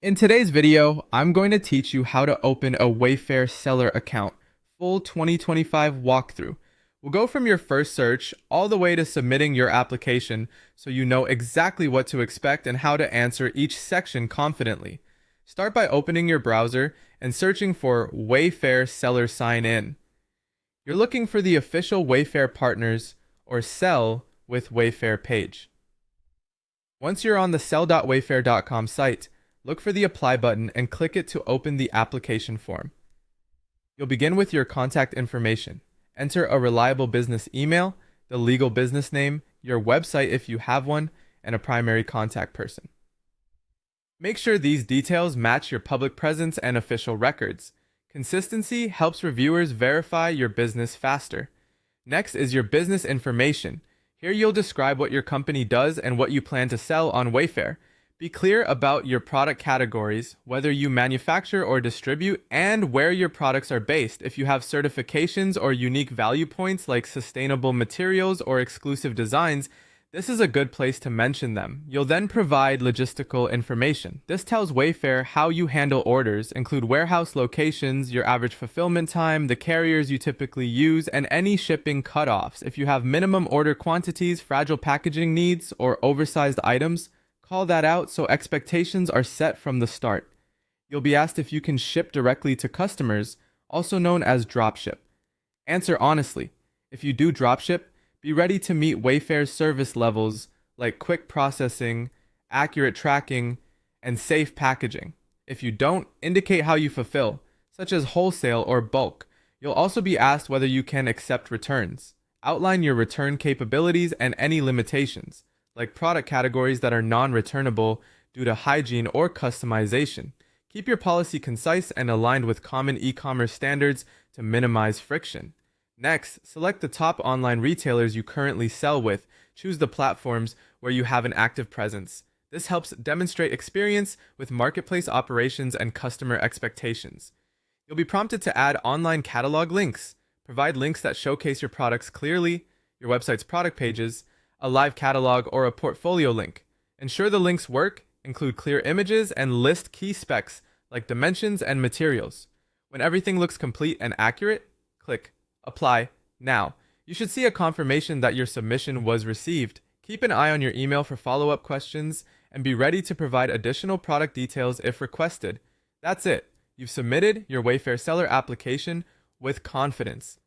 In today's video, I'm going to teach you how to open a Wayfair seller account, full 2025 walkthrough. We'll go from your first search all the way to submitting your application so you know exactly what to expect and how to answer each section confidently. Start by opening your browser and searching for Wayfair Seller Sign In. You're looking for the official Wayfair Partners or Sell with Wayfair page. Once you're on the sell.wayfair.com site, look for the Apply button and click it to open the application form. You'll begin with your contact information. Enter a reliable business email, the legal business name, your website if you have one, and a primary contact person. Make sure these details match your public presence and official records. Consistency helps reviewers verify your business faster. Next is your business information. Here you'll describe what your company does and what you plan to sell on Wayfair. Be clear about your product categories, whether you manufacture or distribute, and where your products are based. If you have certifications or unique value points like sustainable materials or exclusive designs, this is a good place to mention them. You'll then provide logistical information. This tells Wayfair how you handle orders, include warehouse locations, your average fulfillment time, the carriers you typically use, and any shipping cutoffs. If you have minimum order quantities, fragile packaging needs, or oversized items, call that out so expectations are set from the start. You'll be asked if you can ship directly to customers, also known as dropship. Answer honestly. If you do dropship, be ready to meet Wayfair's service levels like quick processing, accurate tracking, and safe packaging. If you don't, indicate how you fulfill, such as wholesale or bulk. You'll also be asked whether you can accept returns. Outline your return capabilities and any limitations, like product categories that are non-returnable due to hygiene or customization. Keep your policy concise and aligned with common e-commerce standards to minimize friction. Next, select the top online retailers you currently sell with. Choose the platforms where you have an active presence. This helps demonstrate experience with marketplace operations and customer expectations. You'll be prompted to add online catalog links. Provide links that showcase your products clearly, your website's product pages, a live catalog, or a portfolio link. Ensure the links work, include clear images, and list key specs like dimensions and materials. When everything looks complete and accurate, click Apply now. You should see a confirmation that your submission was received. Keep an eye on your email for follow-up questions and be ready to provide additional product details if requested. That's it. You've submitted your Wayfair seller application with confidence.